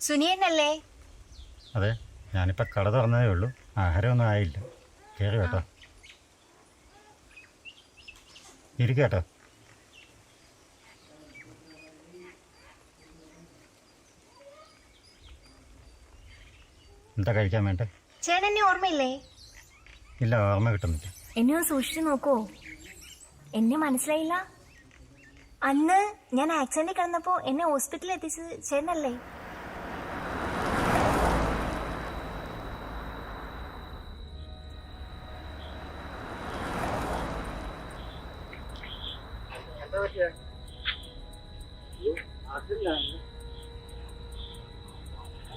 സുനിയനല്ലേ? അതെ, ഞാനിപ്പോൾ കട തുറന്നതേ ഉള്ളൂ. ആഹാരമൊന്നും ആയില്ല. കയറി കേട്ടോ, ഇരിക്കേട്ടോ. എന്താ കഴിക്കാൻ വേണ്ടേ? ചേട്ടൻ എന്നെ ഓർമ്മയില്ലേ? ഇല്ല, ഓർമ്മ കിട്ടുന്നില്ല. എന്നെ ഒന്ന് സൂക്ഷിച്ചു നോക്കോ? എന്നെ മനസ്സിലായില്ല? അന്ന് ഞാൻ ആക്സിഡന്റിൽ കിടന്നപ്പോ എന്നെ ഹോസ്പിറ്റലിൽ എത്തിച്ചത് ചേട്ടനല്ലേ?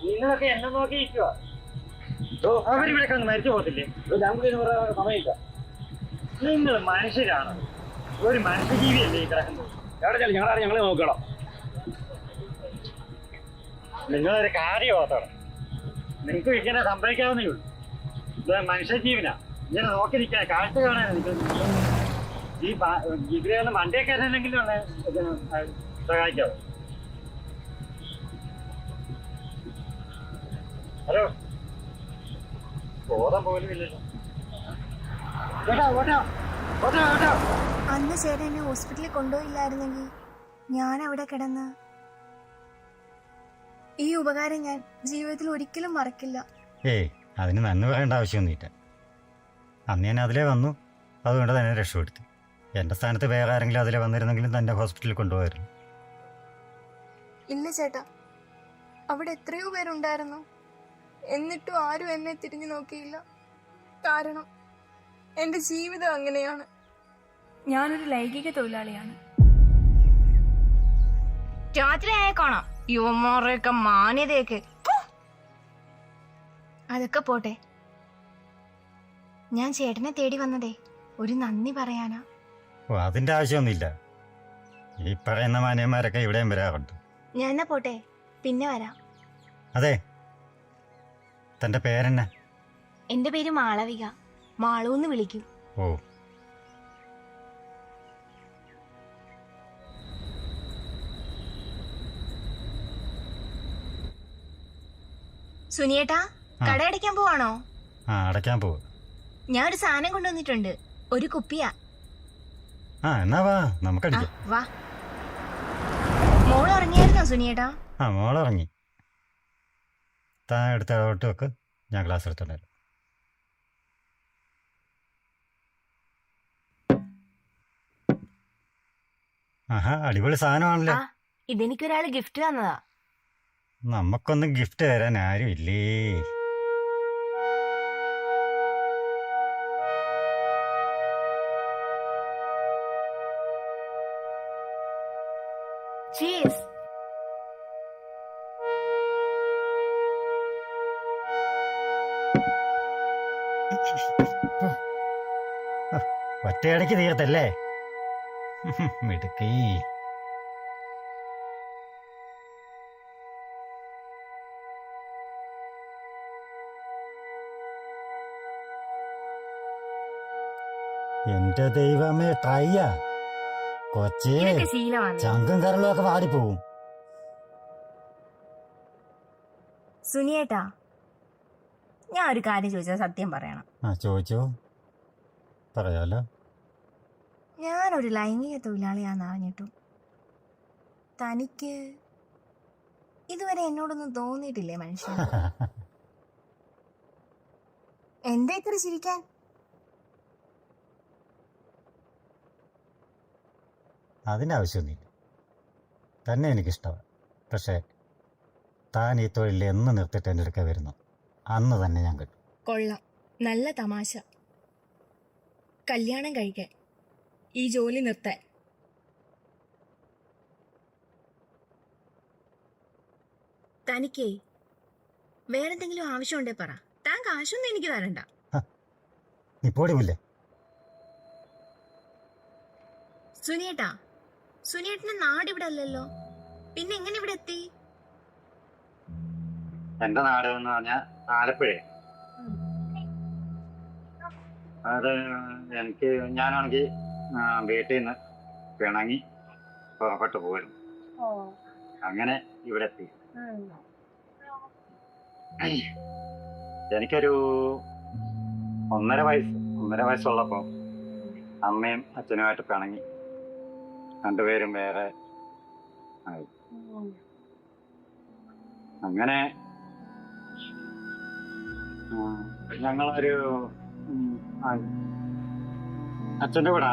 നിങ്ങളൊക്കെ എന്നെ നോക്കിയിരിക്കുക. അവരിവിടെ കിടന്ന് മരിച്ചു പോകത്തില്ലേ? സമയമില്ല. നിങ്ങൾ മനുഷ്യരാണ്, ഒരു മനുഷ്യജീവിയല്ലേ ഈ കിടക്കുന്നത്. ഞങ്ങളെ നോക്കണം. നിങ്ങളൊരു കാര്യം ഓർത്തണം. നിങ്ങൾക്ക് ഇങ്ങനെ സംഭവിക്കാവുന്നേ ഉള്ളൂ. ഇത് മനുഷ്യജീവനാ. ഇങ്ങനെ നോക്കി നിൽക്കാൻ കാഴ്ച കാണാൻ എനിക്ക് ഈ ഇതിലൊന്ന് മണ്ടേ കയറാനെങ്കിലും സഹായിക്കാവോ? ഹലോ, ബോധം പോലും ഇല്ലല്ലോ. അന്ന് ചേട്ടൻ എന്നെ ഹോസ്പിറ്റലിൽ കൊണ്ടുപോയില്ലായിരുന്നെങ്കിൽ ഞാൻ അവിടെ കിടന്ന് ഈ ഉപകാരം ഞാൻ ജീവിതത്തിൽ ഒരിക്കലും മറക്കില്ല. ഏയ്, അതിന് നന്ദി പറയേണ്ട ആവശ്യമൊന്നുമില്ല. അന്ന് ഞാൻ അതിലേ വന്നു, അതുകൊണ്ട് തന്നെ രക്ഷപ്പെടുത്തി. എൻ്റെ സ്ഥാനത്ത് വേറെ ആരെങ്കിലും അതിലെ വന്നിരുന്നെങ്കിലും തന്നെ ഹോസ്പിറ്റലിൽ കൊണ്ടുപോകായിരുന്നു. ഇല്ല ചേട്ടാ, അവിടെ എത്രയോ പേരുണ്ടായിരുന്നു. എന്നിട്ടും ആരും എന്നെ തിരിഞ്ഞു നോക്കിയില്ല. കാരണം എന്റെ ജീവിതം അങ്ങനെയാണ്. ഞാനൊരു ലൈംഗിക തൊഴിലാളിയാണ്. രാത്രി ആയേക്കോണം യുവമാരെയൊക്കെ മാന്യതയൊക്കെ. അതൊക്കെ പോട്ടെ, ഞാൻ ചേട്ടനെ തേടി വന്നതേ ഒരു നന്ദി പറയാനാ. ഓ, അതിൻ്റെ ആവശ്യമൊന്നുമില്ല. ഈ പറയുന്ന മാന്യന്മാരൊക്കെ ഇവിടെയും വരാറുണ്ട്. ഞാൻ എന്നാ പോട്ടെ, പിന്നെ വരാം. അതെ, തൻ്റെ പേരെന്നാ? എന്റെ പേര് മാളവിക. മാളൂന്ന് വിളിക്കും. ഓ, സുനിയേട്ടാ, കട അടയ്ക്കാൻ പോവാണോ? ആ, അടയ്ക്കാൻ പോവുക. ഞാൻ ഒരു സാധനം കൊണ്ടുവന്നിട്ടുണ്ട്. ഒരു കുപ്പിയാ. ആ, എന്നാ വാ, ആ, നമുക്കടിക്കാം. വാ. മോൾ ഉറങ്ങിയായിരുന്നോ സുനിയേട്ടാ? ആ, മോളിറങ്ങി. താൻ എടുത്ത് ഇടപെട്ട് വെക്ക്, ഞാൻ ക്ലാസ് എടുത്തോണ്ടായിരുന്നു. ആഹാ, അടിപൊളി സാധനമാണല്ലോ. ആ, ഇതെനിക്കൊരാള് ഗിഫ്റ്റ് തന്നതാ. നമുക്കൊന്നും ഗിഫ്റ്റ് തരാൻ ആരും ഇല്ലേ? Cheers. ഒറ്റയടയ്ക്ക് തീർത്തല്ലേ? മിടുക്കി. എന്റെ ദൈവമേ, ട്രൈയാ കൊച്ചേ. ഇതൊക്കെ ശീലമാണ്. ചങ്കും കരളും ഒക്കെ വാടിപ്പോവും. സുനിയേട്ടാ, ഞാൻ ഒരു കാര്യം ചോദിച്ചാൽ സത്യം പറയണം. ആ, ചോദിച്ചോ. പറയാലോ. ഞാനൊരു ലൈംഗിക തൊഴിലാളിയാന്ന് അറിഞ്ഞിട്ടും തനിക്ക് ഇതുവരെ എന്നോടൊന്നും തോന്നിയിട്ടില്ലേ മനുഷ്യൻ? എന്താ ഇത്ര ചിരിക്കാൻ? അതിൻ്റെ ആവശ്യമൊന്നുമില്ല. തന്നെ എനിക്കിഷ്ടമാണ്. പക്ഷേ താൻ ഈ തൊഴിൽ എന്ന് നിർത്തിയിട്ട് എൻ്റെ അടുക്ക വരുന്നു, അന്ന് തന്നെ ഞാൻ കിട്ടും. കൊള്ളാം, നല്ല തമാശ. കല്യാണം കഴിക്കാൻ, ഈ ജോലി നിർത്താൻ. തനിക്കേ വേറെന്തെങ്കിലും ആവശ്യമുണ്ടേ പറ. താൻ കാശൊന്നും എനിക്ക് തരണ്ട. നീ പോടിമില്ലേ? സുനിയേട്ടാ, സുനിയേട്ടന്റെ നാട് ഇവിടെ അല്ലല്ലോ, പിന്നെ എങ്ങനെ ഇവിടെ എത്തി? എന്റെ നാട് എന്ന് പറഞ്ഞാൽ ആലപ്പുഴ. അത് എനിക്ക് ഞാനാണെങ്കിൽ വീട്ടിൽ നിന്ന് പിണങ്ങി പുറപ്പെട്ടു പോയിരുന്നു. അങ്ങനെ ഇവിടെ എത്തി. എനിക്കൊരു 1.5 വയസ്സുള്ളപ്പോൾ അമ്മയും അച്ഛനുമായിട്ട് പിണങ്ങി രണ്ടുപേരും വേറെ ആയി. അങ്ങനെ ഞങ്ങളൊരു അച്ഛൻ്റെ കൂടെ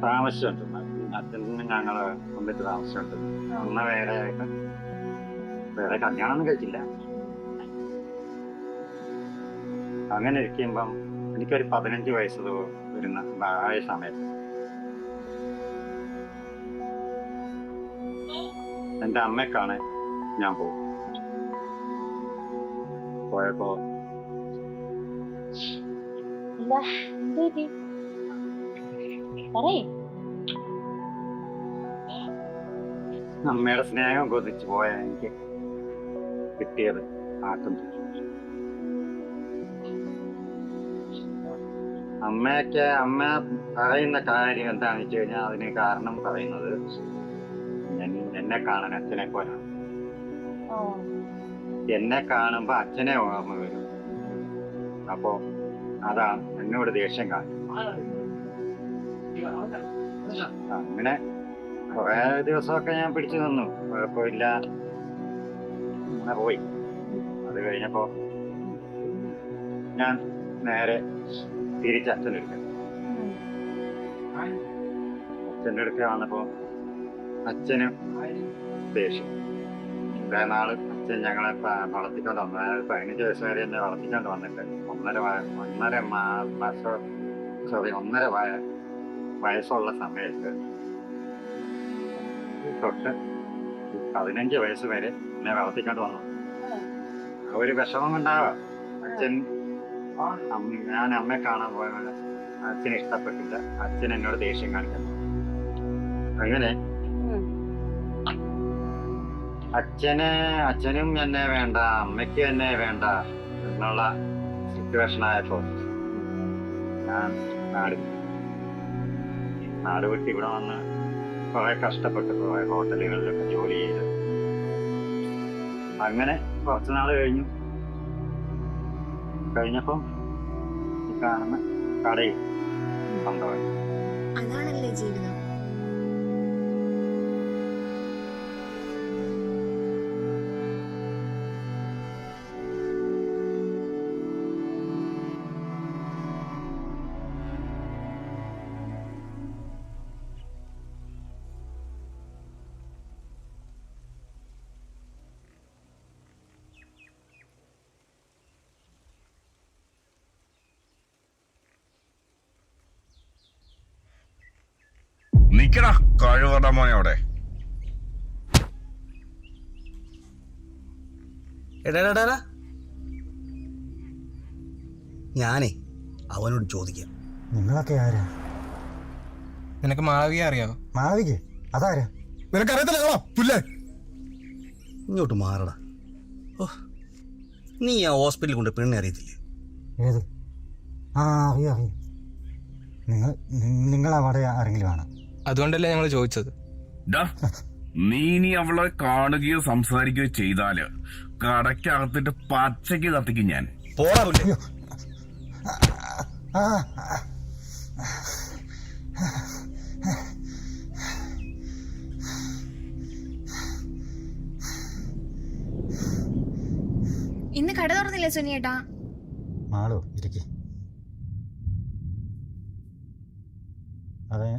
താമസിച്ചിട്ടുണ്ട്. അച്ഛനും ഞങ്ങള് ഒന്നിട്ട് താമസിച്ചിട്ടുണ്ട്. അന്ന് വേറെ ആയിട്ട് വേറെ കല്യാണമൊന്നും കഴിച്ചില്ല. അങ്ങനെ ഇരിക്കുമ്പം എനിക്കൊരു 15 വയസ്സ് വരുന്ന ആയ സമയത്ത് എൻ്റെ അമ്മയ്ക്കാണ് ഞാൻ പോകും. പോയപ്പോ അമ്മയുടെ സ്നേഹം കൊതിച്ചു പോയ എനിക്ക് കിട്ടിയത് ആട്ടും. അമ്മ പറയുന്ന കാര്യം എന്താണെന്ന് വെച്ച് കഴിഞ്ഞാൽ അതിന് കാരണം പറയുന്നത് എന്നെ കാണാൻ അച്ഛനെ പോലാണ്. എന്നെ കാണുമ്പോ അച്ഛനെ ഓർമ്മ വരും. അപ്പോ അതാണ് എന്നോട് ദേഷ്യം കാണും. അങ്ങനെ കുറെ ദിവസമൊക്കെ ഞാൻ പിടിച്ചു നിന്നു, കുഴപ്പമില്ല, അങ്ങനെ പോയി. അത് കഴിഞ്ഞപ്പോ ഞാൻ നേരെ തിരിച്ച് അച്ഛൻ്റെ അടുക്ക വന്നപ്പോ അച്ഛന് ദേഷ്യം. ഇത്രയും നാള് അച്ഛൻ ഞങ്ങളെ വളർത്തിക്കൊണ്ട് വന്നു. 15 വയസ്സ് വരെ എന്നെ വളർത്തിക്കൊണ്ട് വന്നിട്ട് 1.5 വയസ്സുള്ള സമയത്ത് തൊട്ട് 15 വയസ്സ് വരെ എന്നെ വളർത്തിക്കൊണ്ട് വന്നു. ഒരു വിഷമം ഉണ്ടാവാം. അച്ഛൻ ഞാൻ അമ്മയെ കാണാൻ പോയത് അച്ഛന് ഇഷ്ടപ്പെട്ടില്ല. അച്ഛൻ എന്നോട് ദേഷ്യം കാണിക്കുന്നു. അങ്ങനെ അച്ഛനും എന്നെ വേണ്ട, അമ്മയ്ക്കും എന്നെ വേണ്ട എന്നുള്ള സിറ്റുവേഷൻ ആയപ്പോ ഞാൻ നാട് വിട്ട് ഇവിടെ വന്ന് കുറെ കഷ്ടപ്പെട്ട് കുറെ ഹോട്ടലുകളിലൊക്കെ ജോലി ചെയ്ത് അങ്ങനെ കുറച്ചു നാൾ കഴിഞ്ഞപ്പം ഈ കാണുന്ന കടയിൽ സ്വന്തമായി. അതാണല്ലേ ജീവിതം. നിക്കടാ കഴിവറ മോനെ അവിടെ. എടാ ഞാനേ അവനോട് ചോദിക്കാം. നിങ്ങളൊക്കെ ആരാ? നിനക്ക് മാളവിക അറിയാവോ? മാളവിക അതാരാ? നിനക്കറിയത്തില്ല പുല്ലേ. ഇങ്ങോട്ട് മാറടാ. ഓ, നീ ആ ഹോസ്പിറ്റലിൽ കൊണ്ട് പെണ്ണെ അറിയത്തില്ലേ? ഏത്? ആ അറിയാം. നിങ്ങൾ അവിടെ ആരെങ്കിലും ആണ്? അതുകൊണ്ടല്ലേ ഞങ്ങൾ ചോദിച്ചത്. നീ ഇനി അവളെ കാണുകയോ സംസാരിക്കുകയോ ചെയ്താല് കടക്കകത്തിട്ട് പച്ചയ്ക്ക് കത്തിക്കും ഞാൻ. പോടാ പുല്ലേ. ഇന്ന് കട തുറന്നില്ലേ സുനിയേട്ടാ? മാളു ഇരിക്കെ. അതെ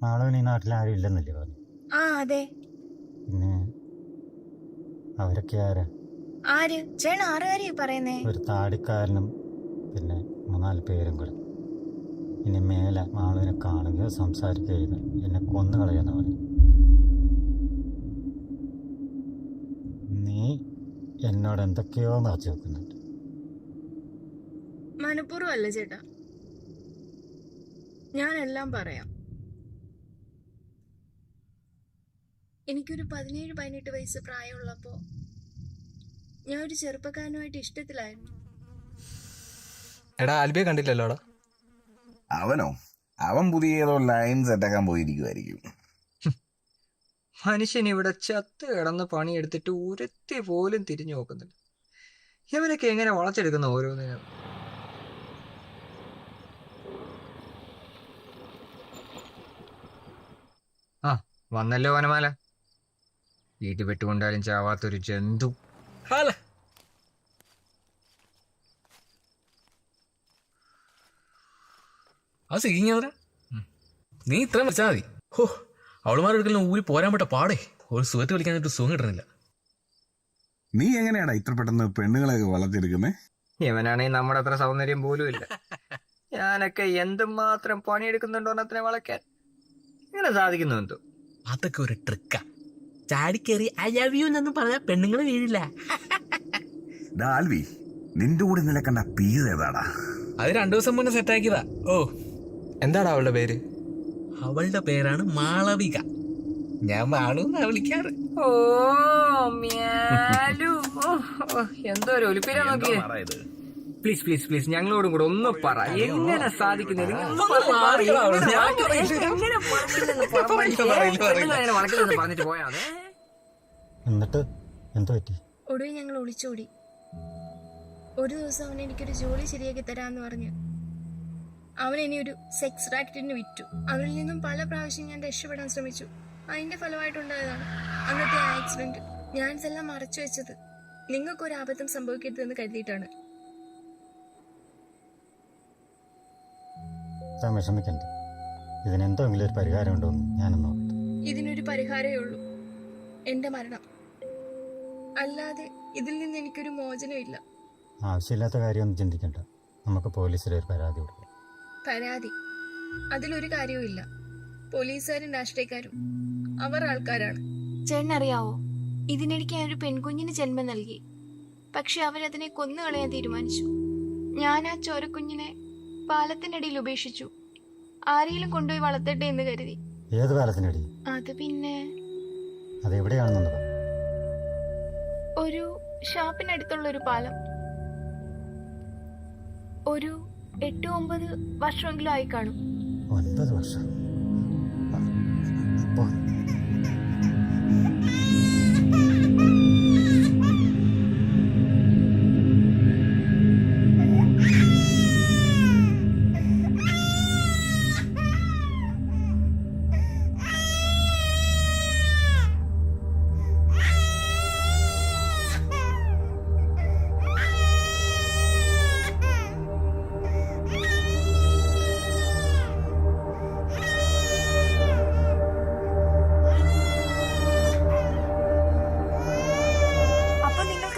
മാളുവിന് ഈ നാട്ടിൽ ആരും ഇല്ലെന്നല്ലേ പറഞ്ഞു? ആ അതെ. പിന്നെ അവരൊക്കെ ആരാ? ആര്? ചേട്ടൻ ആറുകാരി പറയുന്നേ? ഒരു താടിക്കാരനും പിന്നെ 3-4 പേരും കൂടെ. ഇനി മേലെ മാളുവിനെ കാണുകയോ സംസാരിക്കുകയോ എന്നെ കൊന്നു കളയാന്ന് പറഞ്ഞു. നീ എന്നോട് എന്തൊക്കെയോ മറച്ചു വെക്കുന്നുണ്ട്. മനഃപൂർവ്വമല്ല ചേട്ടാ, ഞാനെല്ലാം പറയാം. എനിക്കൊരു 17-18 വയസ്സ് പ്രായമുള്ളപ്പോ ഞാൻ ഒരു ചെറുപ്പക്കാരനുമായിട്ട് ഇഷ്ടത്തിലായിരുന്നു. എടാ ആൽബിയെ കണ്ടില്ലല്ലോടാ? അവനോ? അവൻ പുതിയ ഏതോ ലൈൻ സെറ്റാക്കാൻ പോയിരിക്കുമായിരിക്കും. മനുഷ്യൻ ഇവിടെ ചത്ത് കിടന്ന് പണിയെടുത്തിട്ട് ഒരുത്തി പോലും തിരിഞ്ഞു നോക്കുന്നില്ല. ഇവനൊക്കെ എങ്ങനെ വളച്ചെടുക്കുന്ന ഓരോന്നിനും. ആ വന്നല്ലോ വനമാല. വീട്ടിൽ പെട്ടുകൊണ്ടാലും ചാവാത്തൊരു ജന്തു. അത് സിഗിങ്ങാ നീ ഇത്രയും വെച്ചാൽ മതി. ഹോ അവളുമാരൊരിക്കലും ഊരി പോരാൻ പറ്റ പാടേ. ഒരു സുഖത്ത് വിളിക്കാനായിട്ട് സുഖം കിട്ടുന്നില്ല. നീ എങ്ങനെയാടാ ഇത്ര പെട്ടെന്ന് പെണ്ണുങ്ങളെയൊക്കെ വളർത്തിയെടുക്കുന്നേ? ഇവനാണെങ്കിൽ നമ്മുടെ അത്ര സൗന്ദര്യം പോലും ഇല്ല. ഞാനൊക്കെ എന്തുമാത്രം പണിയെടുക്കുന്നുണ്ടോ അത്ര വളയ്ക്കാൻ. ഇങ്ങനെ സാധിക്കുന്നു എന്തോ. അതൊക്കെ ഒരു ട്രിക്കാ. ചാടിക്കേറി ഐ ലവ് യു എന്നൊന്നും പറഞ്ഞാൽ പെണ്ണുങ്ങൾ വീഴില്ല. ആൽവി, നിന്റെ കൂടെ ഇന്നലെ കണ്ട പീസ് ഏതാടാ? അത് 2 ദിവസം മുന്നേ സെറ്റാക്കിയതാ. ഓ, എന്താടാ അവളുടെ പേര്? അവളുടെ പേരാണ് മാളവിക. ഞാൻ മാളു എന്നാ വിളിക്കാറ്. ഓ മ്യാലു. എന്തോ ഒരു ഒലിപ്പിരാ നോക്കിയേ. പ്ലീസ് പ്ലീസ് പ്ലീസ് ഞങ്ങളോടും കൂടെ ഒന്ന് പറ, എങ്ങനെ സാധിക്കുന്നത്? പറഞ്ഞിട്ട് പോയാ മതി. എന്നിട്ട് എന്തു പറ്റി? ഒടുവിൽ ഞങ്ങൾ ഒളിച്ചോടി. ഒരു ദിവസം അവൻ എനിക്കൊരു ജോലി ശരിയാക്കി തരാമെന്ന് പറഞ്ഞു അവൻ ഇനി ഒരു സെക്സ് റാക്കറ്റിന് വിറ്റു. അവരിൽ നിന്നും പല പ്രാവശ്യം ഞാൻ രക്ഷപ്പെടാൻ ശ്രമിച്ചു. അതിന്റെ ഫലമായിട്ടുണ്ടായതാണ് അന്നത്തെ ആക്സിഡന്റ്. ഞാൻ ഇതെല്ലാം മറച്ചു വെച്ചത് നിങ്ങൾക്കൊരു അബദ്ധം സംഭവിക്കരുതെന്ന് കരുതിയിട്ടാണ്. താൻ വിഷമിക്കണ്ട. ഇതിനെന്തെങ്കിലും ഒരു പരിഹാരം ഉണ്ടോ എന്ന് ഞാനൊന്ന് നോക്കട്ടെ. ഇതിനൊരു പരിഹാരമേ ഉള്ളൂ, എന്റെ മരണം. അല്ലാതെ ഇതിൽ നിന്ന് എനിക്കൊരു മോചനമില്ല. ആവശ്യമില്ലാത്ത കാര്യമൊന്നും ചിന്തിക്കണ്ട. നമുക്ക് പോലീസിൽ ഒരു പരാതി കൊടുക്കാം. പരാതി? അതിലൊരു കാര്യവുമില്ല. പോലീസുകാരും രാഷ്ട്രീയക്കാരും അവർ ആൾക്കാരാണ്. ചേട്ടനറിയാവോ, ഇതിനിടയ്ക്ക് ഞാൻ ഒരു പെൺകുഞ്ഞിന് ജന്മം നൽകി. പക്ഷെ അവരതിനെ കൊന്നുകളയാൻ തീരുമാനിച്ചു. ഞാൻ ആ ചോരക്കുഞ്ഞിനെ പാലത്തിനടിയിൽ ഉപേക്ഷിച്ചു. ആരെങ്കിലും കൊണ്ടുപോയി വളർത്തട്ടെ എന്ന് കരുതി. ഏത് പാലത്തിനടി? അത് പിന്നെ അതെവിടെയാണെന്ന് പറ. ഒരു ഷാപ്പിനടുത്തുള്ള ഒരു പാലം. ഒരു 8-9 വർഷമെങ്കിലും ആയി കാണും. 9 വർഷം? അപ്പോ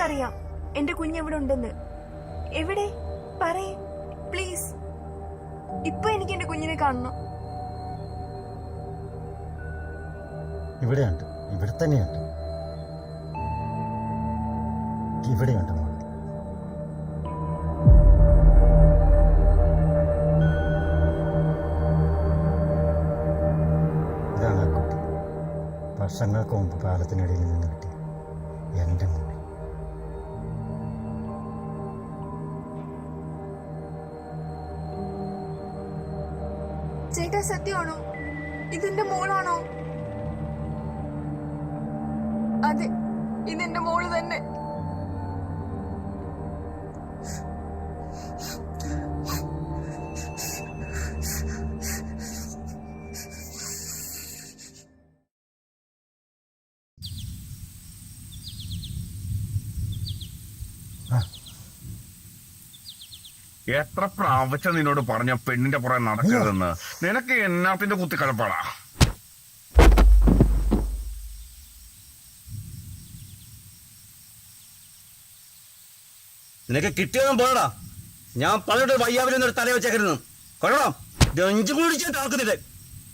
അറിയാം എന്റെ കുഞ്ഞെവിടെ ഉണ്ടെന്ന്. എവിടെ? പറയേ പ്ലീസ്. ഇപ്പൊ എനിക്ക് എന്റെ കുഞ്ഞിനെ കാണണം. ഇവിടെയുണ്ട്, ഇവിടെ തന്നെയുണ്ട്, ഇവിടെയുണ്ട് മോളെ. ഇതാണ് ആ കുട്ടി. വർഷങ്ങൾക്ക് മുമ്പ് പാലത്തിനിടയിൽ നിന്ന് കിട്ടി എൻ്റെ മോൾ. ചേട്ടാ, സത്യമാണോ? ഇതെന്റെ മോളാണോ? അതെ, ഇതെന്റെ മോള് തന്നെ. എത്ര പ്രാവശ്യം നിന്നോട് പറഞ്ഞ പെണ്ണിന്റെ പുറകെ നടക്കരുതെന്ന്. നിനക്ക് എന്നാത്തിന്റെ കുത്തിക്കലപ്പാടാ? നിനക്ക് കിട്ടിയതും പോയടാ. ഞാൻ പറഞ്ഞിട്ട് വയ്യാവിലൊന്നും തല വെച്ചേക്കരുന്നു. കൊള്ളാം, രഞ്ചു കുടിച്ചിട്ട് ആക്കുന്നില്ലേ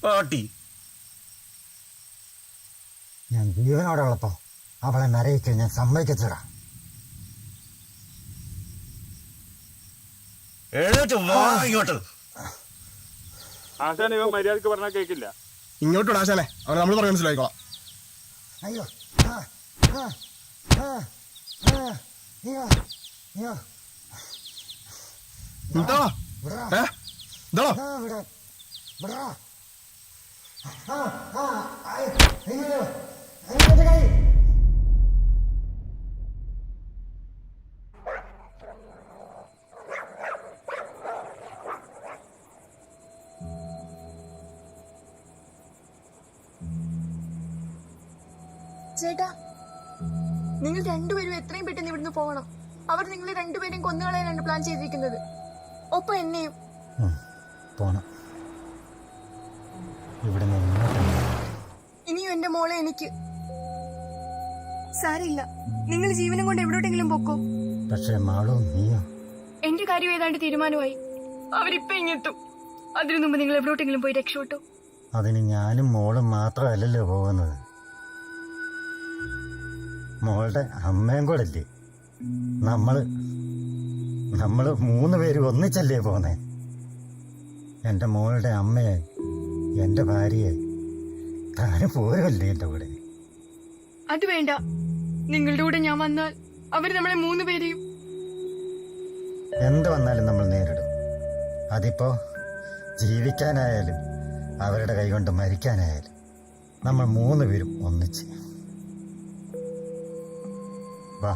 പാട്ടി. ഞാൻ ജീവനോടെ ഉള്ളപ്പോ അവളെ നരയിക്കാൻ ഞാൻ സമ്മതിക്കച്ചടാ. ഇങ്ങോട്ട് ആശാൻ ഇവ മര്യാദക്ക് പറഞ്ഞാൽ കേൾക്കില്ല. ഇങ്ങോട്ട് ആശാനെ, അവരെ നമ്മൾ പറഞ്ഞ് മനസ്സിലായിക്കോളാം. അയ്യോ എന്താ ഇവിടെ ചേട്ടാ, നിങ്ങൾ രണ്ടുപേരും എത്രയും പെട്ടെന്ന് ഇവിടുന്ന് പോകണം. അവർ നിങ്ങളെ രണ്ടുപേരെയും കൊന്നുകളയാനാണ് പ്ലാൻ ചെയ്തിരിക്കുന്നത്. ഒപ്പം എന്നെയും. പോണം. ഇവിടെ നിന്ന് ഇനിയും എന്റെ മോളെ എനിക്ക്. സാരില്ല, നിങ്ങൾ ജീവനം കൊണ്ട് എവിടോട്ടെങ്കിലും പൊക്കോ. പക്ഷേ മാളോ നീയോ? എന്റെ കാര്യം ഏതാണ്ട് തീരുമാനമായി. അവരിപ്പോ ഇങ്ങെത്തും. അതിനു മുമ്പ് നിങ്ങൾ എവിടോട്ടെങ്കിലും പോയി രക്ഷപ്പെട്ടു. അതിന് ഞാനും മോളും മാത്രമല്ലല്ലോ പോകുന്നത്, മോളുടെ അമ്മയും കൂടെ അല്ലേ. നമ്മള് 3 പേര് ഒന്നിച്ചല്ലേ പോന്നേ. എൻ്റെ മോളുടെ അമ്മയെ, എൻ്റെ ഭാര്യയെ, താനും പോരല്ലേ എൻ്റെ കൂടെ? അത് വേണ്ട. നിങ്ങളുടെ കൂടെ ഞാൻ വന്നാൽ അവർ നമ്മളെ 3 പേരെയും. എന്ത് വന്നാലും നമ്മൾ നേരിടും. അതിപ്പോ ജീവിക്കാനായാലും അവരുടെ കൈകൊണ്ട് മരിക്കാനായാലും നമ്മൾ 3 പേരും ഒന്നിച്ച്. വാ.